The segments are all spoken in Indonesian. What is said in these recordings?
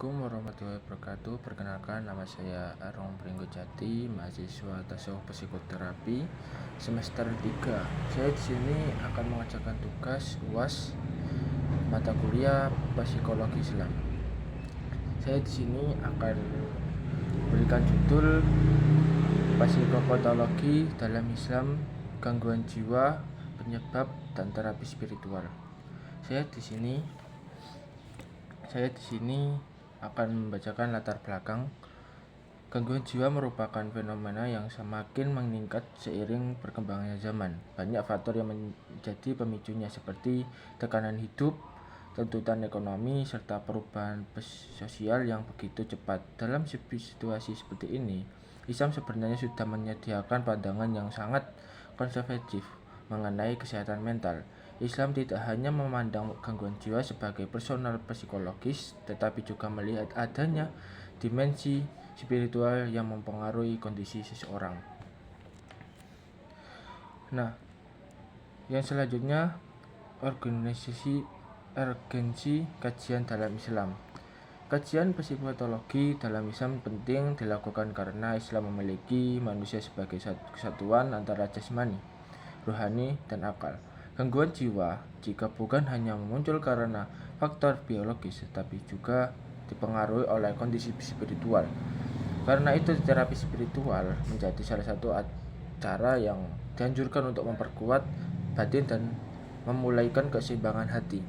Assalamualaikum warahmatullahi wabarakatuh. Perkenalkan, nama saya Arong Pringgojati, mahasiswa tasawuf psikoterapi semester 3. Saya di sini akan mengerjakan tugas UAS mata kuliah psikologi Islam. Saya di sini akan berikan judul psikopatologi dalam Islam, gangguan jiwa, penyebab dan terapi spiritual. Saya di sini akan membacakan latar belakang. Gangguan jiwa merupakan fenomena yang semakin meningkat seiring perkembangannya zaman. Banyak faktor yang menjadi pemicunya seperti tekanan hidup, tuntutan ekonomi, serta perubahan sosial yang begitu cepat. Dalam situasi seperti ini, Islam sebenarnya sudah menyediakan pandangan yang sangat konservatif mengenai kesehatan mental. Islam tidak hanya memandang gangguan jiwa sebagai personal psikologis, tetapi juga melihat adanya dimensi spiritual yang mempengaruhi kondisi seseorang. Nah, yang selanjutnya, urgensi kajian dalam Islam. Kajian psikopatologi dalam Islam penting dilakukan karena Islam memiliki manusia sebagai kesatuan antara jasmani, rohani, dan akal. Gangguan jiwa jika bukan hanya muncul karena faktor biologis, tetapi juga dipengaruhi oleh kondisi spiritual. Karena itu, terapi spiritual menjadi salah satu cara yang dianjurkan untuk memperkuat batin dan memulihkan keseimbangan hati.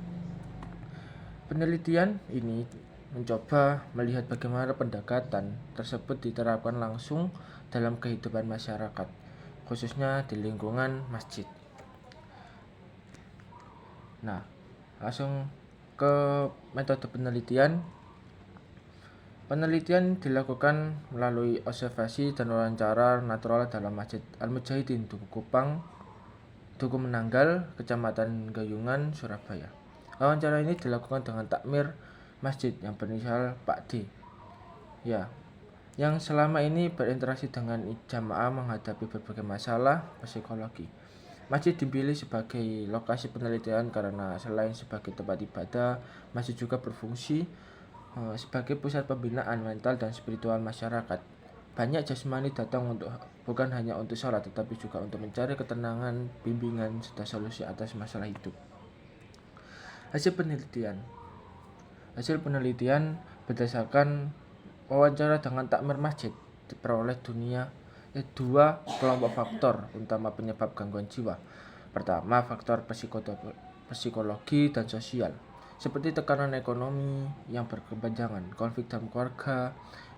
Penelitian ini mencoba melihat bagaimana pendekatan tersebut diterapkan langsung dalam kehidupan masyarakat, khususnya di lingkungan masjid. Nah, langsung ke metode penelitian. Penelitian dilakukan melalui observasi dan wawancara natural dalam Masjid Al-Mujahidin, Duku Kupang, Duku Menanggal, Kecamatan Gayungan, Surabaya. Wawancara ini dilakukan dengan takmir masjid yang berinisial Pak D. Yang selama ini berinteraksi dengan jamaah menghadapi berbagai masalah psikologi. Masjid dipilih sebagai lokasi penelitian karena selain sebagai tempat ibadah, masjid juga berfungsi sebagai pusat pembinaan mental dan spiritual masyarakat. Banyak jasmani datang bukan hanya untuk sholat, tetapi juga untuk mencari ketenangan, bimbingan, serta solusi atas masalah hidup. Hasil penelitian berdasarkan wawancara dengan takmir masjid diperoleh dua kelompok faktor utama penyebab gangguan jiwa. Pertama, faktor psikologi dan sosial, seperti tekanan ekonomi yang berkepanjangan, konflik dalam keluarga,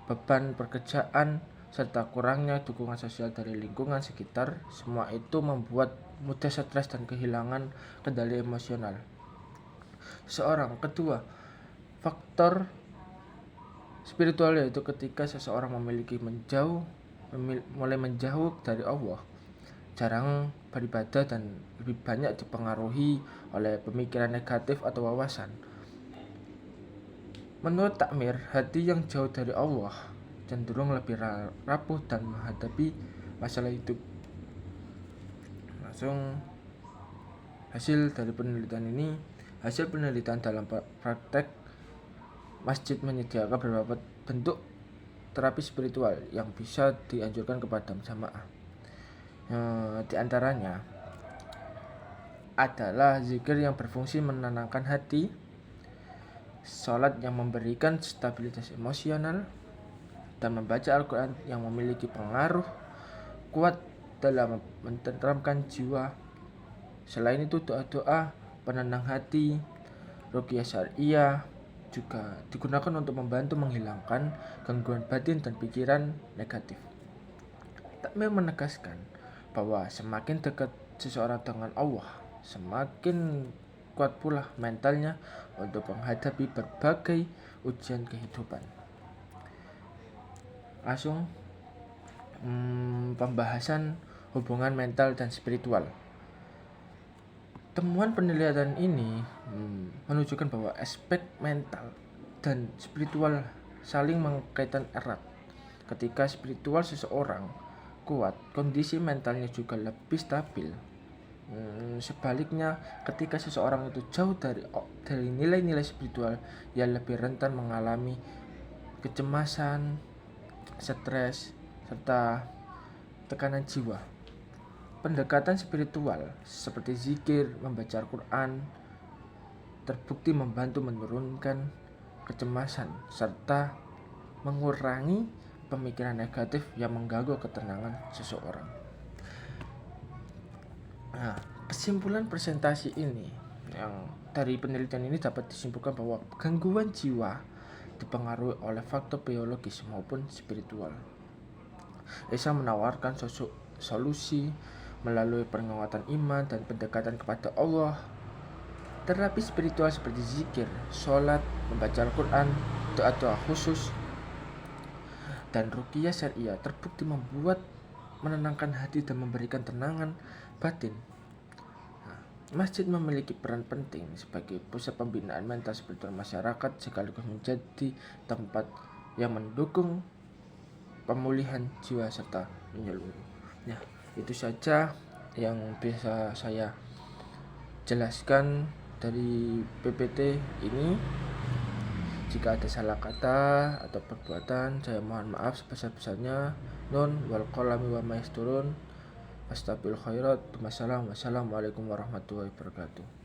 beban pekerjaan, serta kurangnya dukungan sosial dari lingkungan sekitar. Semua itu membuat mudah stres dan kehilangan kendali emosional seseorang. Kedua, faktor spiritual, yaitu ketika seseorang mulai menjauh dari Allah, jarang beribadah, dan lebih banyak dipengaruhi oleh pemikiran negatif atau wawasan. Menurut takmir, hati yang jauh dari Allah cenderung lebih rapuh dan menghadapi masalah hidup. Langsung hasil dari penelitian ini. Hasil penelitian dalam praktek, masjid menyediakan beberapa bentuk terapi spiritual yang bisa dianjurkan kepada jamaah. Di antaranya adalah zikir yang berfungsi menenangkan hati, sholat yang memberikan stabilitas emosional, dan membaca Al-Quran yang memiliki pengaruh kuat dalam menenteramkan jiwa. Selain itu, doa-doa penenang hati, ruqyah syariah juga digunakan untuk membantu menghilangkan gangguan batin dan pikiran negatif. Takmir menegaskan bahwa semakin dekat seseorang dengan Allah, semakin kuat pula mentalnya untuk menghadapi berbagai ujian kehidupan. Langsung pembahasan hubungan mental dan spiritual. Temuan penelitian ini menunjukkan bahwa aspek mental dan spiritual saling berkaitan erat. Ketika spiritual seseorang kuat, kondisi mentalnya juga lebih stabil. Sebaliknya, ketika seseorang itu jauh dari nilai-nilai spiritual, ia lebih rentan mengalami kecemasan, stres, serta tekanan jiwa. Pendekatan spiritual seperti zikir, membaca Al-Quran terbukti membantu menurunkan kecemasan serta mengurangi pemikiran negatif yang mengganggu ketenangan seseorang. Nah, kesimpulan presentasi ini yang dari penelitian ini dapat disimpulkan bahwa gangguan jiwa dipengaruhi oleh faktor biologis maupun spiritual. Esa menawarkan solusi melalui penguatan iman dan pendekatan kepada Allah. Terapi spiritual seperti zikir, sholat, membaca Al-Quran, doa-doa khusus, dan ruqyah syariah terbukti menenangkan hati dan memberikan tenangan batin. Masjid memiliki peran penting sebagai pusat pembinaan mental spiritual masyarakat sekaligus menjadi tempat yang mendukung pemulihan jiwa serta menyeluruh. Nah, itu saja yang bisa saya jelaskan dari PPT ini. Jika ada salah kata atau perbuatan, saya mohon maaf sebesar-besarnya. Nun wal qalami wa ma yasturun. Astagfirul khairat. Wassalamualaikum warahmatullahi wabarakatuh.